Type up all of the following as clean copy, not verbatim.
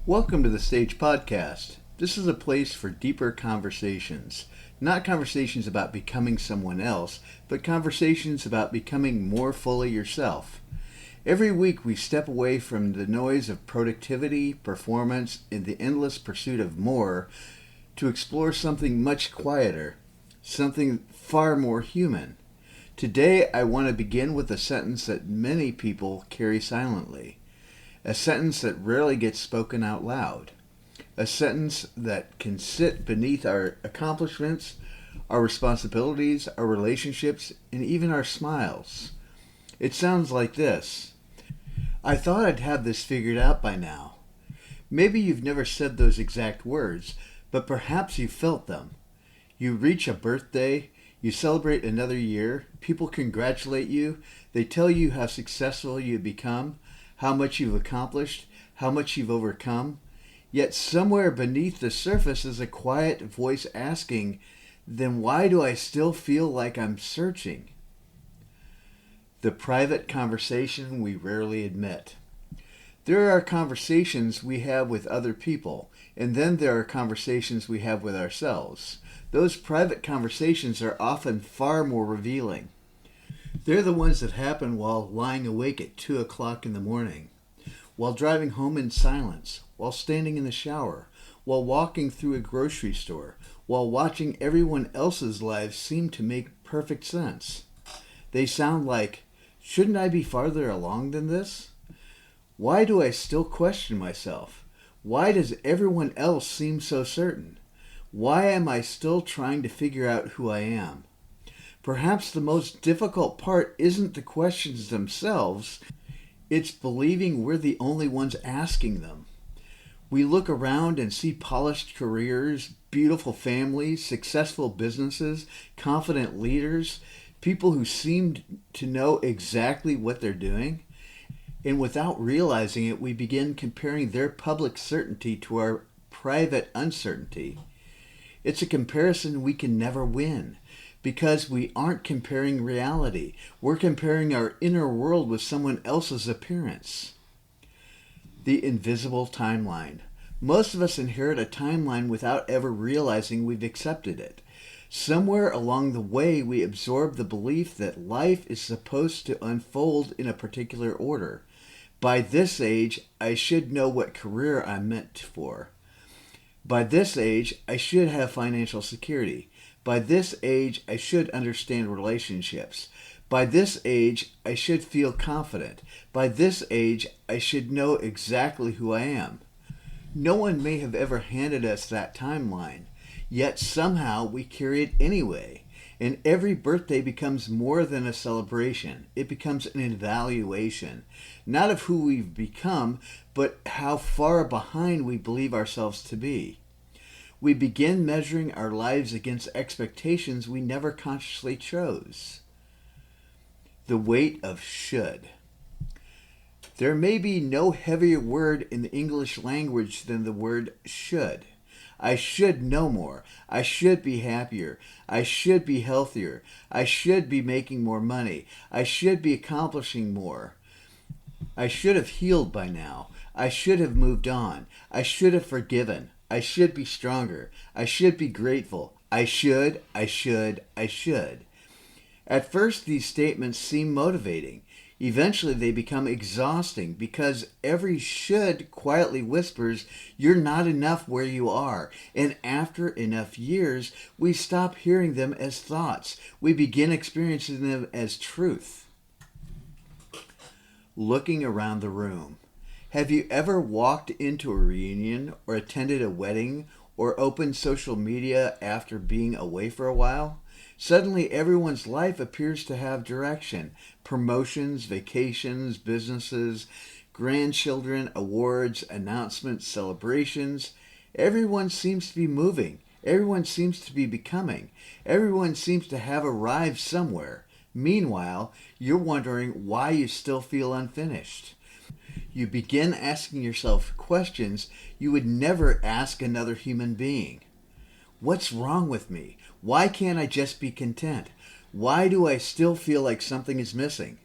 Welcome to the Stage Podcast. This is a place for deeper conversations. Not conversations about becoming someone else, but conversations about becoming more fully yourself. Every week we step away from the noise of productivity, performance, and the endless pursuit of more to explore something much quieter, something far more human. Today I want to begin with a sentence that many people carry silently. A sentence that rarely gets spoken out loud. A sentence that can sit beneath our accomplishments, our responsibilities, our relationships, and even our smiles. It sounds like this. I thought I'd have this figured out by now. Maybe you've never said those exact words, but perhaps you felt them. You reach a birthday, you celebrate another year, people congratulate you, they tell you how successful you've become, how much you've accomplished, how much you've overcome. Yet somewhere beneath the surface is a quiet voice asking, then why do I still feel like I'm searching? The private conversation we rarely admit. There are conversations we have with other people, and then there are conversations we have with ourselves. Those private conversations are often far more revealing. They're the ones that happen while lying awake at 2 o'clock in the morning, while driving home in silence, while standing in the shower, while walking through a grocery store, while watching everyone else's lives seem to make perfect sense. They sound like, shouldn't I be farther along than this? Why do I still question myself? Why does everyone else seem so certain? Why am I still trying to figure out who I am? Perhaps the most difficult part isn't the questions themselves, it's believing we're the only ones asking them. We look around and see polished careers, beautiful families, successful businesses, confident leaders, people who seem to know exactly what they're doing. And without realizing it, we begin comparing their public certainty to our private uncertainty. It's a comparison we can never win. Because we aren't comparing reality. We're comparing our inner world with someone else's appearance. The invisible timeline. Most of us inherit a timeline without ever realizing we've accepted it. Somewhere along the way, we absorb the belief that life is supposed to unfold in a particular order. By this age, I should know what career I'm meant for. By this age, I should have financial security. By this age, I should understand relationships. By this age, I should feel confident. By this age, I should know exactly who I am. No one may have ever handed us that timeline, yet somehow we carry it anyway. And every birthday becomes more than a celebration. It becomes an evaluation, not of who we've become, but how far behind we believe ourselves to be. We begin measuring our lives against expectations we never consciously chose. The weight of should. There may be no heavier word in the English language than the word should. I should know more. I should be happier. I should be healthier. I should be making more money. I should be accomplishing more. I should have healed by now. I should have moved on. I should have forgiven. I should be stronger. I should be grateful. I should. At first, these statements seem motivating. Eventually, they become exhausting because every should quietly whispers, you're not enough where you are. And after enough years, we stop hearing them as thoughts. We begin experiencing them as truth. Looking around the room. Have you ever walked into a reunion or attended a wedding or opened social media after being away for a while? Suddenly everyone's life appears to have direction. Promotions, vacations, businesses, grandchildren, awards, announcements, celebrations. Everyone seems to be moving. Everyone seems to be becoming. Everyone seems to have arrived somewhere. Meanwhile, you're wondering why you still feel unfinished. You begin asking yourself questions you would never ask another human being. What's wrong with me? Why can't I just be content? Why do I still feel like something is missing?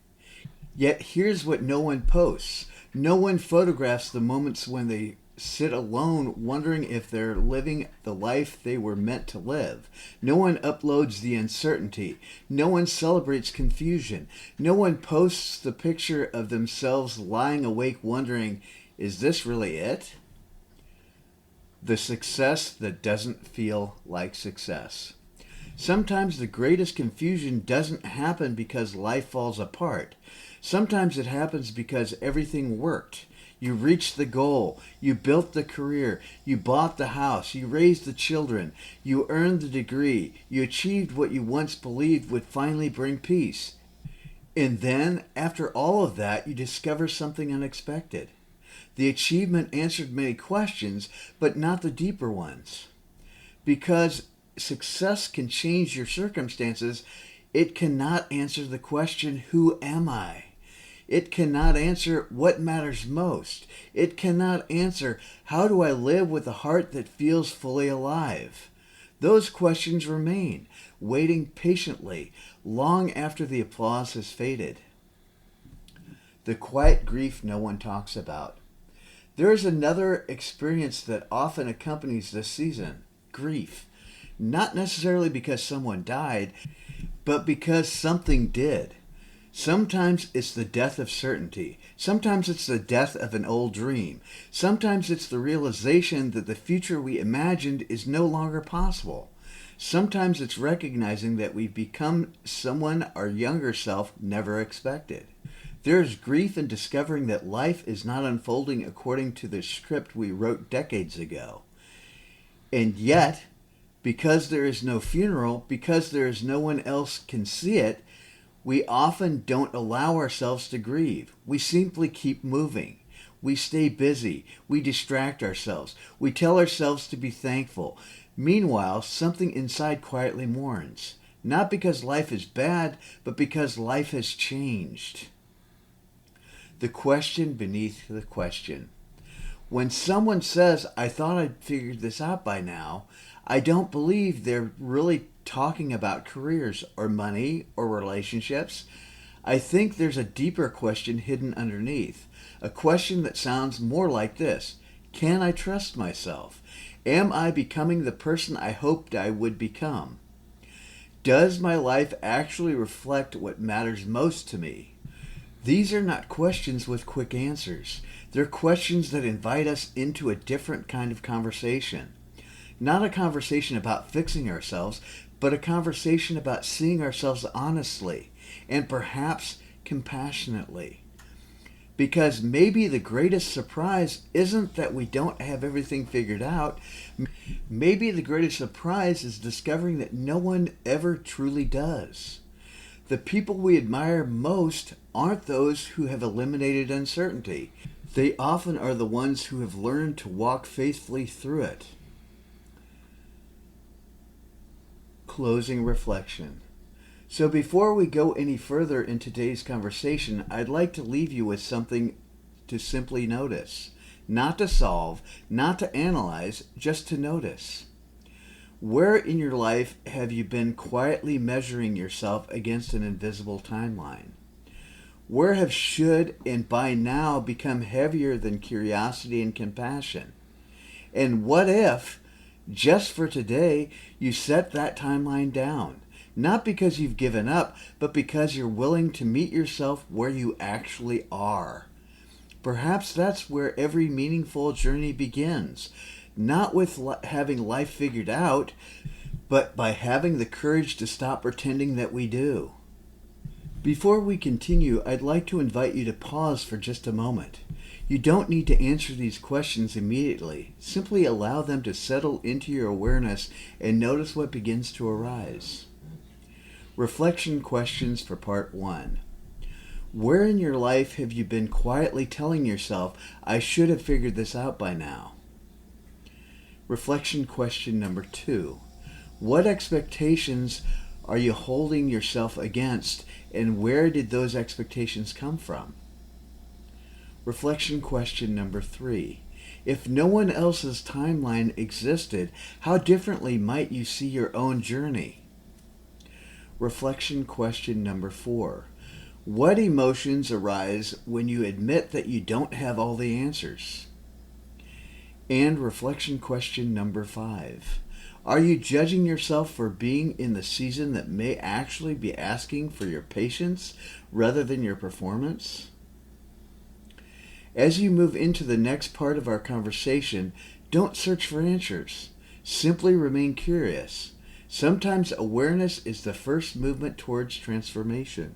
Yet here's what no one posts. No one photographs the moments when they sit alone wondering if they're living the life they were meant to live. No one uploads the uncertainty. No one celebrates confusion. No one posts the picture of themselves lying awake wondering, is this really it? The success that doesn't feel like success. Sometimes the greatest confusion doesn't happen because life falls apart. Sometimes it happens because everything worked. You reached the goal. You built the career. You bought the house. You raised the children. You earned the degree. You achieved what you once believed would finally bring peace. And then, after all of that, you discover something unexpected. The achievement answered many questions, but not the deeper ones. Because success can change your circumstances, it cannot answer the question, who am I? It cannot answer what matters most. It cannot answer, how do I live with a heart that feels fully alive? Those questions remain, waiting patiently, long after the applause has faded. The quiet grief no one talks about. There is another experience that often accompanies this season, grief. Not necessarily because someone died, but because something did. Sometimes it's the death of certainty. Sometimes it's the death of an old dream. Sometimes it's the realization that the future we imagined is no longer possible. Sometimes it's recognizing that we've become someone our younger self never expected. There is grief in discovering that life is not unfolding according to the script we wrote decades ago. And yet, because there is no funeral, because there is no one else can see it, we often don't allow ourselves to grieve. We simply keep moving. We stay busy. We distract ourselves. We tell ourselves to be thankful. Meanwhile, something inside quietly mourns. Not because life is bad, but because life has changed. The question beneath the question. When someone says, I thought I'd figured this out by now, I don't believe they're really talking about careers or money or relationships. I think there's a deeper question hidden underneath. A question that sounds more like this. Can I trust myself? Am I becoming the person I hoped I would become? Does my life actually reflect what matters most to me? These are not questions with quick answers. They're questions that invite us into a different kind of conversation. Not a conversation about fixing ourselves, but a conversation about seeing ourselves honestly and perhaps compassionately. Because maybe the greatest surprise isn't that we don't have everything figured out. Maybe the greatest surprise is discovering that no one ever truly does. The people we admire most aren't those who have eliminated uncertainty. They often are the ones who have learned to walk faithfully through it. Closing reflection. So before we go any further in today's conversation, I'd like to leave you with something to simply notice. Not to solve, not to analyze, just to notice. Where in your life have you been quietly measuring yourself against an invisible timeline? Where have should and by now become heavier than curiosity and compassion? And what if, just for today, you set that timeline down? Not because you've given up, but because you're willing to meet yourself where you actually are. Perhaps that's where every meaningful journey begins. Not with having life figured out, but by having the courage to stop pretending that we do. Before we continue, I'd like to invite you to pause for just a moment. You don't need to answer these questions immediately. Simply allow them to settle into your awareness and notice what begins to arise. Reflection questions for part 1. Where in your life have you been quietly telling yourself, I should have figured this out by now? Reflection question number 2. What expectations are you holding yourself against, and where did those expectations come from? Reflection question number 3. If no one else's timeline existed, how differently might you see your own journey? Reflection question number 4. What emotions arise when you admit that you don't have all the answers? And reflection question number 5. Are you judging yourself for being in the season that may actually be asking for your patience rather than your performance? As you move into the next part of our conversation, don't search for answers. Simply remain curious. Sometimes awareness is the first movement towards transformation.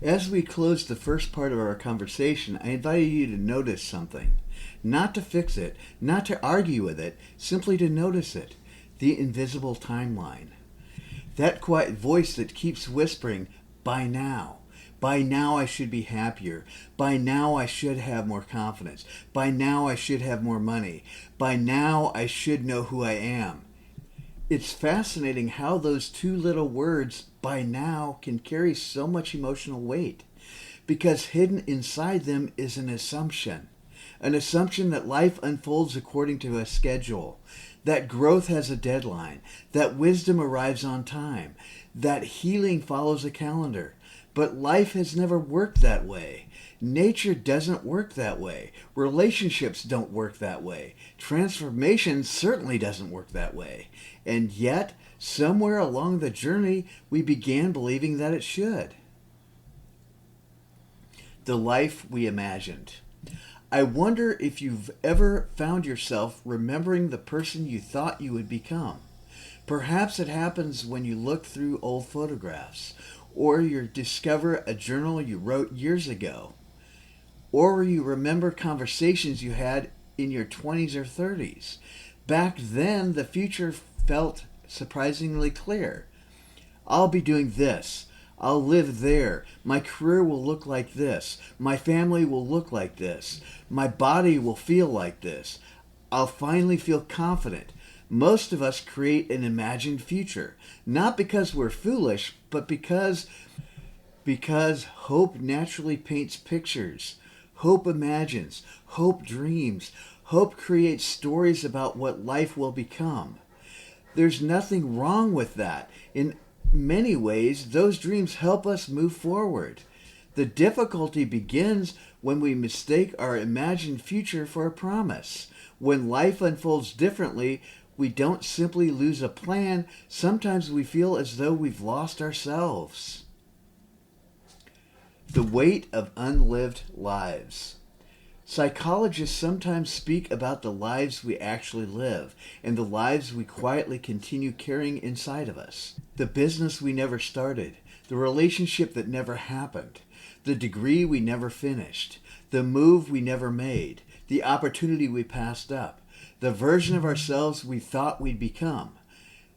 As we close the first part of our conversation, I invite you to notice something. Not to fix it, not to argue with it, simply to notice it. The invisible timeline. That quiet voice that keeps whispering, by now. By now I should be happier. By now I should have more confidence. By now I should have more money. By now I should know who I am. It's fascinating how those two little words, by now, can carry so much emotional weight. Because hidden inside them is an assumption. An assumption that life unfolds according to a schedule. That growth has a deadline. That wisdom arrives on time. That healing follows a calendar. But life has never worked that way. Nature doesn't work that way. Relationships don't work that way. Transformation certainly doesn't work that way. And yet, somewhere along the journey, we began believing that it should. The life we imagined. I wonder if you've ever found yourself remembering the person you thought you would become. Perhaps it happens when you look through old photographs, or you discover a journal you wrote years ago, or you remember conversations you had in your 20s or 30s. Back then, the future felt surprisingly clear. I'll be doing this. I'll live there. My career will look like this. My family will look like this. My body will feel like this. I'll finally feel confident. Most of us create an imagined future, not because we're foolish, but because hope naturally paints pictures. Hope imagines. Hope dreams. Hope creates stories about what life will become. There's nothing wrong with that. In many ways, those dreams help us move forward. The difficulty begins when we mistake our imagined future for a promise. When life unfolds differently, we don't simply lose a plan. Sometimes we feel as though we've lost ourselves. The weight of unlived lives. Psychologists sometimes speak about the lives we actually live and the lives we quietly continue carrying inside of us. The business we never started, the relationship that never happened, the degree we never finished, the move we never made, the opportunity we passed up, the version of ourselves we thought we'd become.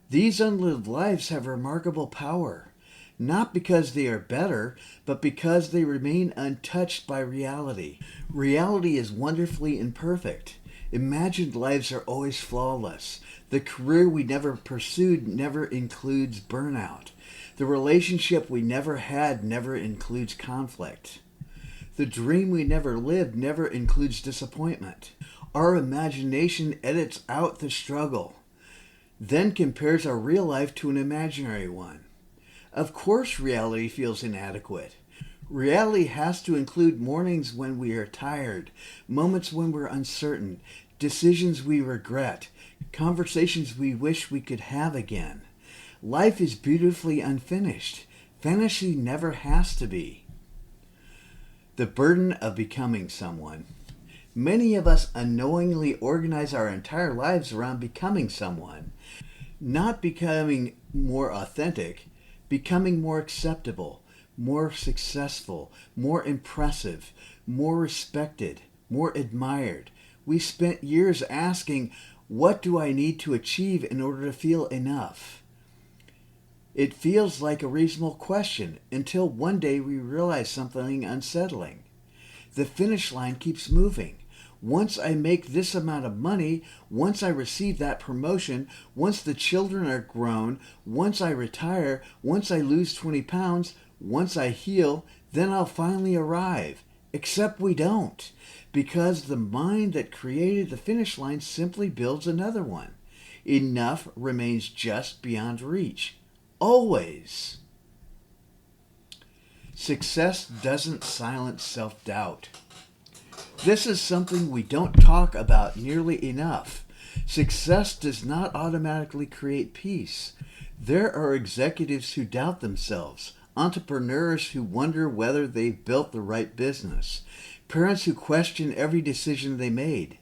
These unlived lives have remarkable power, not because they are better, but because they remain untouched by reality. Reality is wonderfully imperfect. Imagined lives are always flawless. The career we never pursued never includes burnout. The relationship we never had never includes conflict. The dream we never lived never includes disappointment. Our imagination edits out the struggle, then compares our real life to an imaginary one. Of course, reality feels inadequate. Reality has to include mornings when we are tired, moments when we're uncertain, decisions we regret, conversations we wish we could have again. Life is beautifully unfinished. Fantasy never has to be. The burden of becoming someone. Many of us unknowingly organize our entire lives around becoming someone. Not becoming more authentic, becoming more acceptable, more successful, more impressive, more respected, more admired. We spent years asking, what do I need to achieve in order to feel enough? It feels like a reasonable question until one day we realize something unsettling. The finish line keeps moving. Once I make this amount of money, once I receive that promotion, once the children are grown, once I retire, once I lose 20 pounds, once I heal, then I'll finally arrive. Except we don't, because the mind that created the finish line simply builds another one. Enough remains just beyond reach. Always. Success doesn't silence self-doubt. This is something we don't talk about nearly enough. Success does not automatically create peace. There are executives who doubt themselves, entrepreneurs who wonder whether they've built the right business, parents who question every decision they made,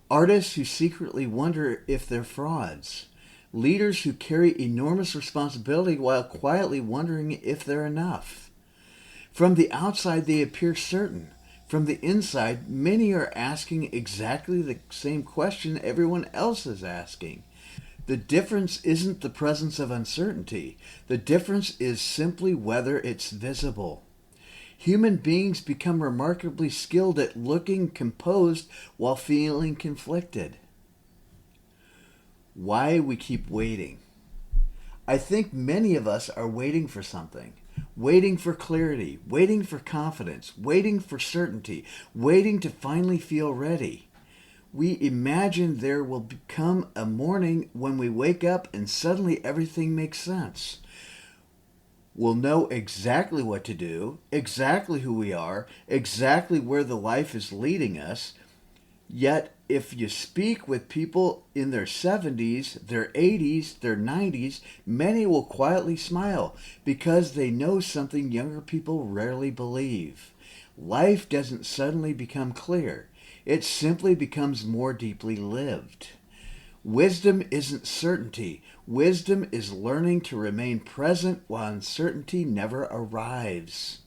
artists who secretly wonder if they're frauds, leaders who carry enormous responsibility while quietly wondering if they're enough. From the outside, they appear certain. From the inside, many are asking exactly the same question everyone else is asking. The difference isn't the presence of uncertainty. The difference is simply whether it's visible. Human beings become remarkably skilled at looking composed while feeling conflicted. Why we keep waiting. I think many of us are waiting for something. Waiting for clarity, waiting for confidence, waiting for certainty, waiting to finally feel ready. We imagine there will become a morning when we wake up and suddenly everything makes sense. We'll know exactly what to do, exactly who we are, exactly where the life is leading us. Yet, if you speak with people in their 70s, their 80s, their 90s, many will quietly smile because they know something younger people rarely believe. Life doesn't suddenly become clear. It simply becomes more deeply lived. Wisdom isn't certainty. Wisdom is learning to remain present while uncertainty never arrives.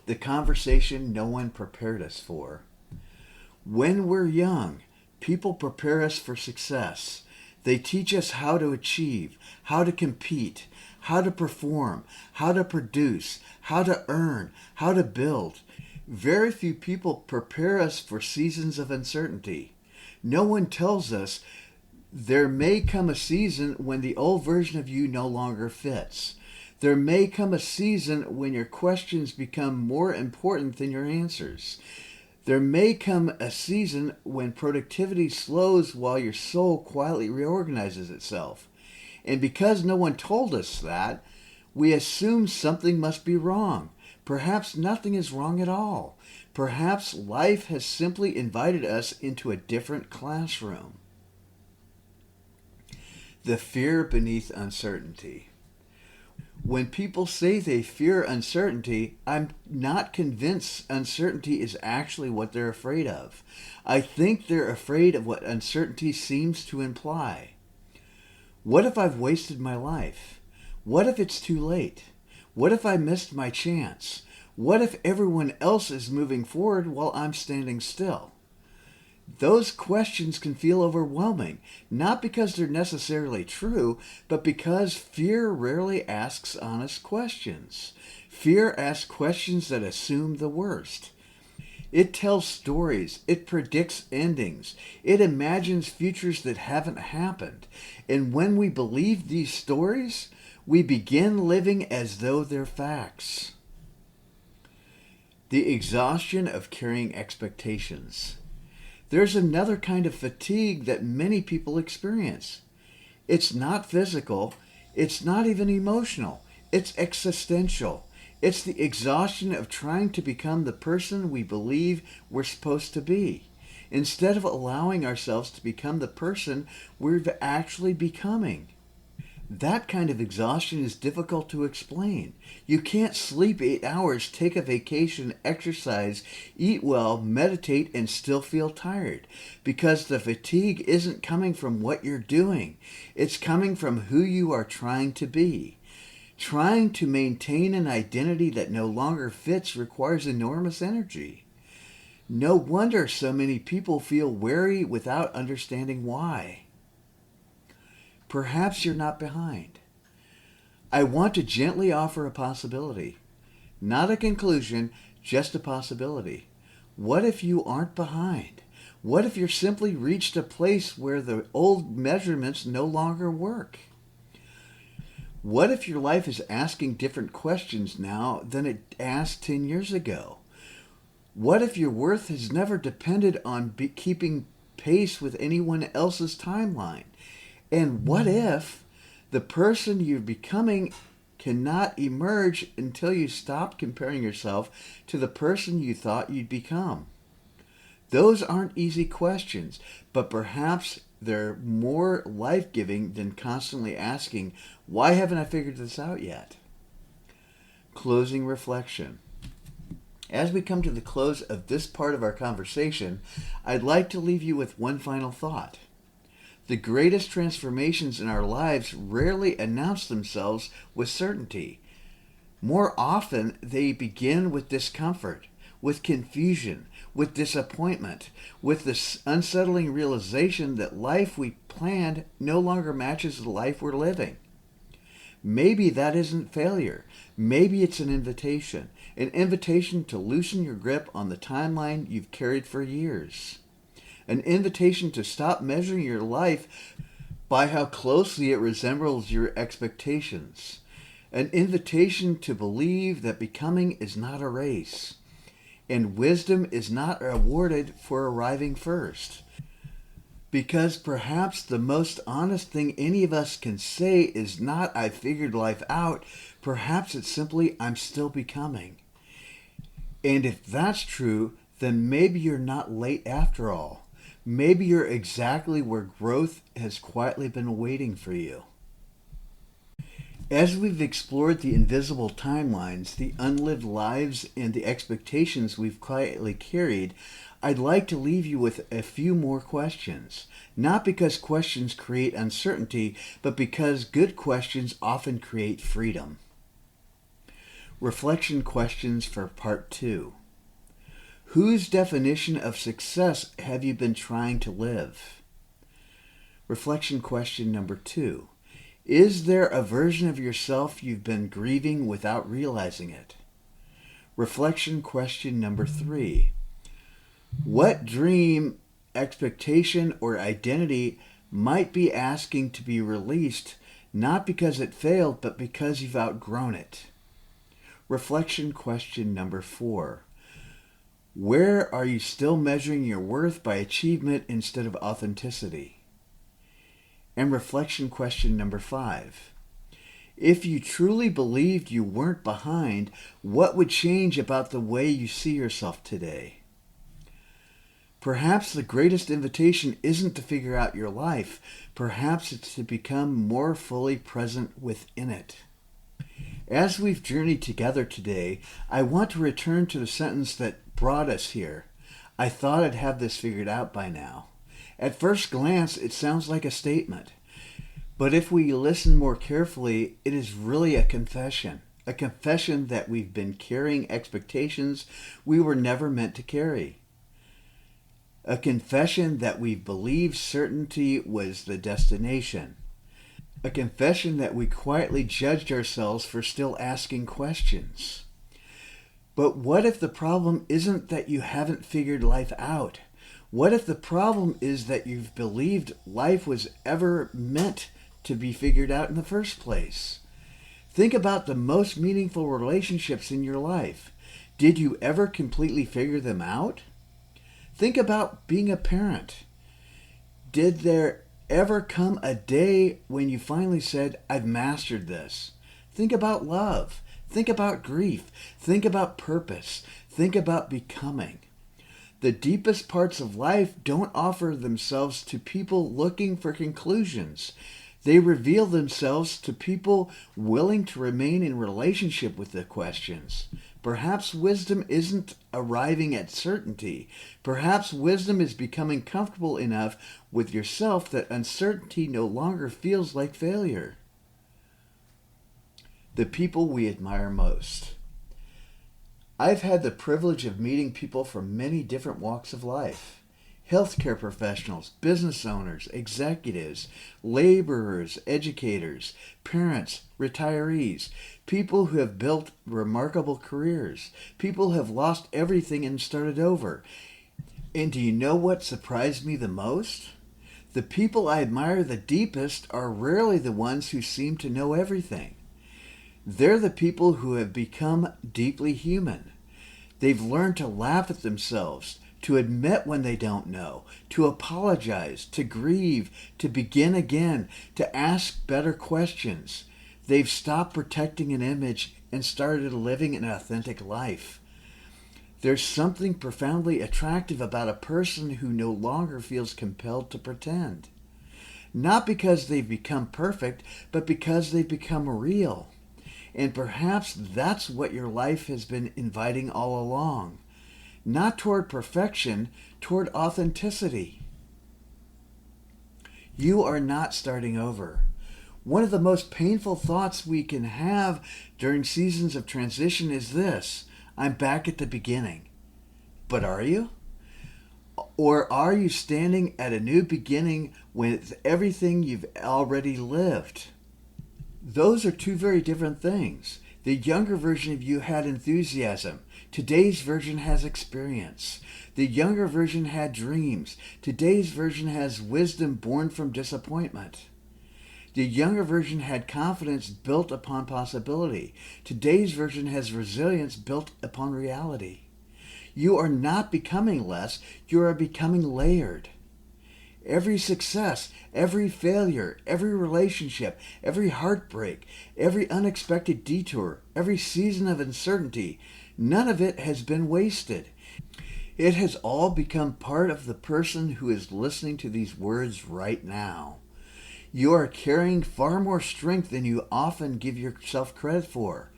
The conversation no one prepared us for. When we're young, people prepare us for success. They teach us how to achieve, how to compete, how to perform, how to produce, how to earn, how to build. Very few people prepare us for seasons of uncertainty. No one tells us there may come a season when the old version of you no longer fits. There may come a season when your questions become more important than your answers. There may come a season when productivity slows while your soul quietly reorganizes itself. And because no one told us that, we assume something must be wrong. Perhaps nothing is wrong at all. Perhaps life has simply invited us into a different classroom. The fear beneath uncertainty. When people say they fear uncertainty, I'm not convinced uncertainty is actually what they're afraid of. I think they're afraid of what uncertainty seems to imply. What if I've wasted my life? What if it's too late? What if I missed my chance? What if everyone else is moving forward while I'm standing still? Those questions can feel overwhelming, not because they're necessarily true, but because fear rarely asks honest questions. Fear asks questions that assume the worst. It tells stories. It predicts endings. It imagines futures that haven't happened. And when we believe these stories, we begin living as though they're facts. The exhaustion of carrying expectations. There's another kind of fatigue that many people experience. It's not physical. It's not even emotional. It's existential. It's the exhaustion of trying to become the person we believe we're supposed to be, instead of allowing ourselves to become the person we're actually becoming. That kind of exhaustion is difficult to explain. You can't sleep 8 hours, take a vacation, exercise, eat well, meditate, and still feel tired. Because the fatigue isn't coming from what you're doing. It's coming from who you are trying to be. Trying to maintain an identity that no longer fits requires enormous energy. No wonder so many people feel weary without understanding why. Perhaps you're not behind. I want to gently offer a possibility. Not a conclusion, just a possibility. What if you aren't behind? What if you're simply reached a place where the old measurements no longer work? What if your life is asking different questions now than it asked 10 years ago? What if your worth has never depended on keeping pace with anyone else's timeline? And what if the person you're becoming cannot emerge until you stop comparing yourself to the person you thought you'd become. Those aren't easy questions, but perhaps they're more life-giving than constantly asking, why haven't I figured this out yet? Closing reflection. As we come to the close of this part of our conversation, I'd like to leave you with one final thought. The greatest transformations in our lives rarely announce themselves with certainty. More often, they begin with discomfort, with confusion, with disappointment, with the unsettling realization that life we planned no longer matches the life we're living. Maybe that isn't failure. Maybe it's an invitation to loosen your grip on the timeline you've carried for years. An invitation to stop measuring your life by how closely it resembles your expectations. An invitation to believe that becoming is not a race, and wisdom is not awarded for arriving first. Because perhaps the most honest thing any of us can say is not, I figured life out. Perhaps it's simply, I'm still becoming. And if that's true, then maybe you're not late after all. Maybe you're exactly where growth has quietly been waiting for you. As we've explored the invisible timelines, the unlived lives, and the expectations we've quietly carried, I'd like to leave you with a few more questions. Not because questions create uncertainty, but because good questions often create freedom. Reflection questions for part 2. Whose definition of success have you been trying to live? Reflection question number 2. Is there a version of yourself you've been grieving without realizing it? Reflection question number 3. What dream, expectation, or identity might be asking to be released, not because it failed, but because you've outgrown it? Reflection question number 4. Where are you still measuring your worth by achievement instead of authenticity? And reflection question number 5. If you truly believed you weren't behind, what would change about the way you see yourself today? Perhaps the greatest invitation isn't to figure out your life. Perhaps it's to become more fully present within it. As we've journeyed together today, I want to return to the sentence that brought us here. I thought I'd have this figured out by now. At first glance, it sounds like a statement. But if we listen more carefully, it is really a confession that we've been carrying expectations we were never meant to carry. A confession that we believed certainty was the destination. A confession that we quietly judged ourselves for still asking questions. But what if the problem isn't that you haven't figured life out? What if the problem is that you've believed life was ever meant to be figured out in the first place? Think about the most meaningful relationships in your life. Did you ever completely figure them out? Think about being a parent. Did there ever come a day when you finally said, I've mastered this? Think about love. Think about grief. Think about purpose. Think about becoming. The deepest parts of life don't offer themselves to people looking for conclusions. They reveal themselves to people willing to remain in relationship with the questions. Perhaps wisdom isn't arriving at certainty. Perhaps wisdom is becoming comfortable enough with yourself that uncertainty no longer feels like failure. The people we admire most. I've had the privilege of meeting people from many different walks of life. Healthcare professionals, business owners, executives, laborers, educators, parents, retirees, people who have built remarkable careers, people who have lost everything and started over. And do you know what surprised me the most? The people I admire the deepest are rarely the ones who seem to know everything. They're the people who have become deeply human. They've learned to laugh at themselves, to admit when they don't know, to apologize, to grieve, to begin again, to ask better questions. They've stopped protecting an image and started living an authentic life. There's something profoundly attractive about a person who no longer feels compelled to pretend. Not because they've become perfect, but because they've become real. And perhaps that's what your life has been inviting all along. Not toward perfection, toward authenticity. You are not starting over. One of the most painful thoughts we can have during seasons of transition is this: I'm back at the beginning. But are you? Or are you standing at a new beginning with everything you've already lived? Those are two very different things. The younger version of you had enthusiasm. Today's version has experience. The younger version had dreams. Today's version has wisdom born from disappointment. The younger version had confidence built upon possibility. Today's version has resilience built upon reality. You are not becoming less, you are becoming layered. Every success, every failure, every relationship, every heartbreak, every unexpected detour, every season of uncertainty, none of it has been wasted. It has all become part of the person who is listening to these words right now. You are carrying far more strength than you often give yourself credit for.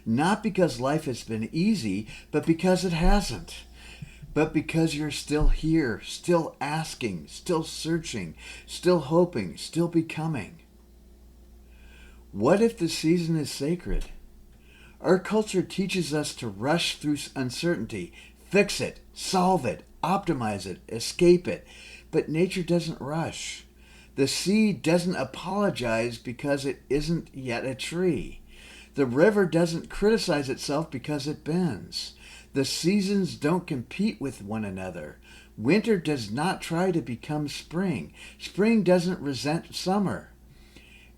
Not because life has been easy, but because it hasn't. But because you're still here, still asking, still searching, still hoping, still becoming. What if the season is sacred? Our culture teaches us to rush through uncertainty, fix it, solve it, optimize it, escape it. But nature doesn't rush. The seed doesn't apologize because it isn't yet a tree. The river doesn't criticize itself because it bends. The seasons don't compete with one another. Winter does not try to become spring. Spring doesn't resent summer.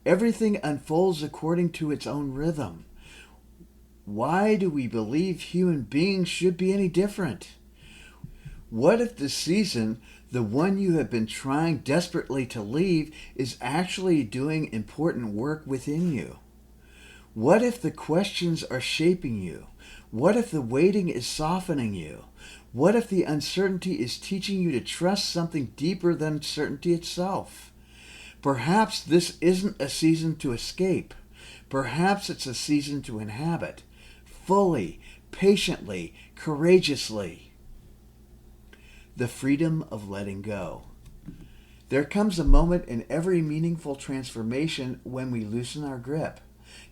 Everything unfolds according to its own rhythm. Why do we believe human beings should be any different? What if the season, the one you have been trying desperately to leave, is actually doing important work within you? What if the questions are shaping you? What if the waiting is softening you? What if the uncertainty is teaching you to trust something deeper than certainty itself? Perhaps this isn't a season to escape. Perhaps it's a season to inhabit, fully, patiently, courageously. The freedom of letting go. There comes a moment in every meaningful transformation when we loosen our grip.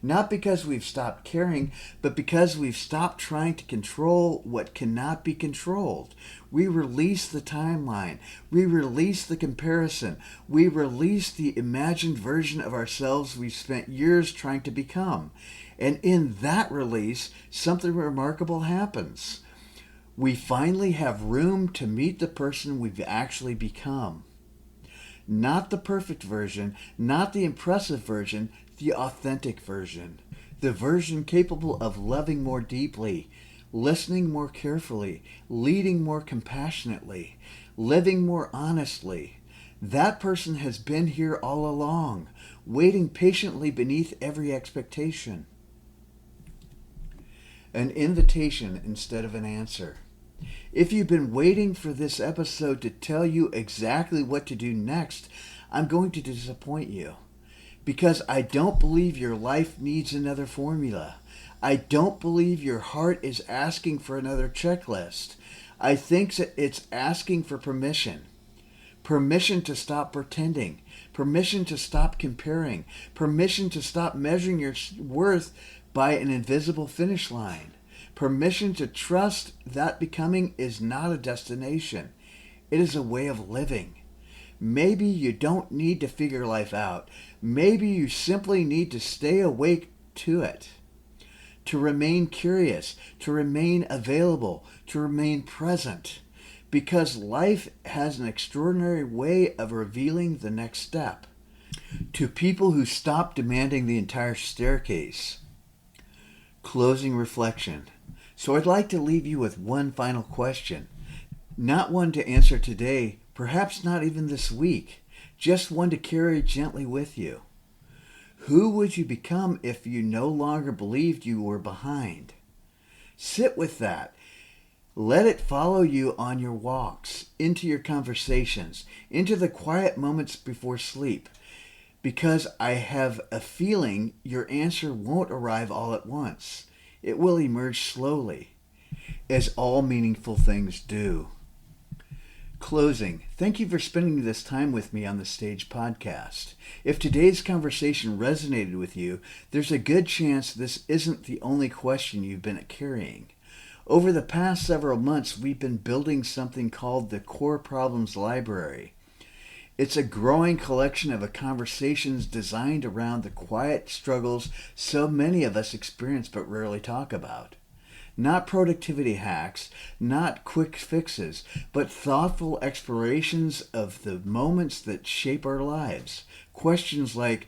Not because we've stopped caring, but because we've stopped trying to control what cannot be controlled. We release the timeline. We release the comparison. We release the imagined version of ourselves we've spent years trying to become. And in that release, something remarkable happens. We finally have room to meet the person we've actually become. Not the perfect version, not the impressive version, the authentic version. The version capable of loving more deeply, listening more carefully, leading more compassionately, living more honestly. That person has been here all along, waiting patiently beneath every expectation. An invitation instead of an answer. If you've been waiting for this episode to tell you exactly what to do next, I'm going to disappoint you. Because I don't believe your life needs another formula. I don't believe your heart is asking for another checklist. I think that it's asking for permission. Permission to stop pretending. Permission to stop comparing. Permission to stop measuring your worth by an invisible finish line. Permission to trust that becoming is not a destination. It is a way of living. Maybe you don't need to figure life out. Maybe you simply need to stay awake to it. To remain curious, to remain available, to remain present. Because life has an extraordinary way of revealing the next step. To people who stop demanding the entire staircase. Closing reflection. So I'd like to leave you with one final question. Not one to answer today, perhaps not even this week, just one to carry gently with you. Who would you become if you no longer believed you were behind? Sit with that. Let it follow you on your walks, into your conversations, into the quiet moments before sleep. Because I have a feeling your answer won't arrive all at once. It will emerge slowly, as all meaningful things do. Closing, thank you for spending this time with me on the Stage Podcast. If today's conversation resonated with you, there's a good chance this isn't the only question you've been carrying. Over the past several months, we've been building something called the Core Problems Library. It's a growing collection of conversations designed around the quiet struggles so many of us experience but rarely talk about. Not productivity hacks, not quick fixes, but thoughtful explorations of the moments that shape our lives. Questions like,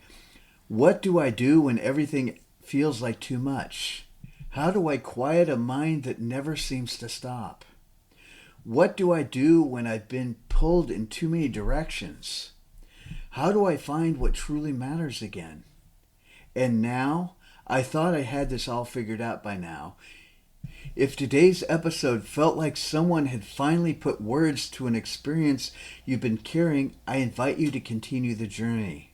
what do I do when everything feels like too much? How do I quiet a mind that never seems to stop? What do I do when I've been pulled in too many directions? How do I find what truly matters again? And now, I thought I had this all figured out by now. If today's episode felt like someone had finally put words to an experience you've been carrying, I invite you to continue the journey.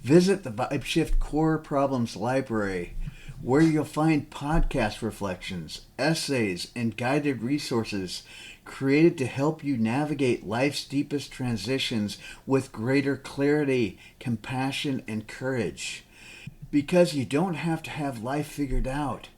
Visit the VibeShift Core Problems Library, where you'll find podcast reflections, essays, and guided resources created to help you navigate life's deepest transitions with greater clarity, compassion, and courage. Because you don't have to have life figured out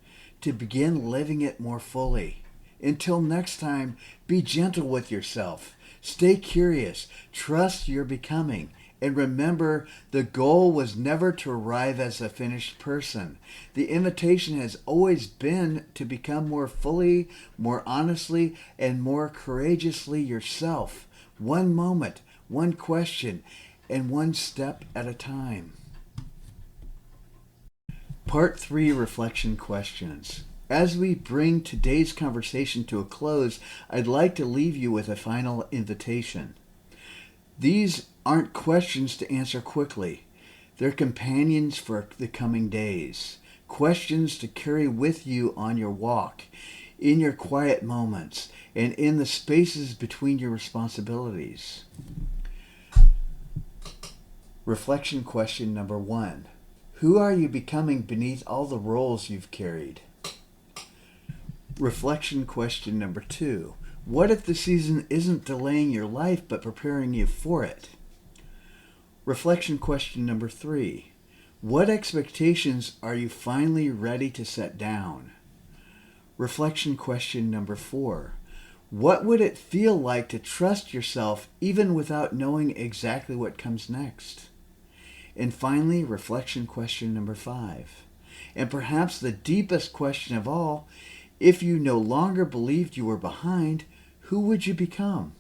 to begin living it more fully. Until next time, be gentle with yourself. Stay curious. Trust your becoming. And remember, the goal was never to arrive as a finished person. The invitation has always been to become more fully, more honestly, and more courageously yourself. One moment, one question, and one step at a time. Part 3, Reflection Questions. As we bring today's conversation to a close, I'd like to leave you with a final invitation. These aren't questions to answer quickly. They're companions for the coming days. Questions to carry with you on your walk, in your quiet moments, and in the spaces between your responsibilities. Reflection question number 1. Who are you becoming beneath all the roles you've carried? Reflection question number 2. What if the season isn't delaying your life but preparing you for it? Reflection question number 3. What expectations are you finally ready to set down? Reflection question number 4. What would it feel like to trust yourself even without knowing exactly what comes next? And finally, reflection question number 5. And perhaps the deepest question of all, if you no longer believed you were behind, who would you become?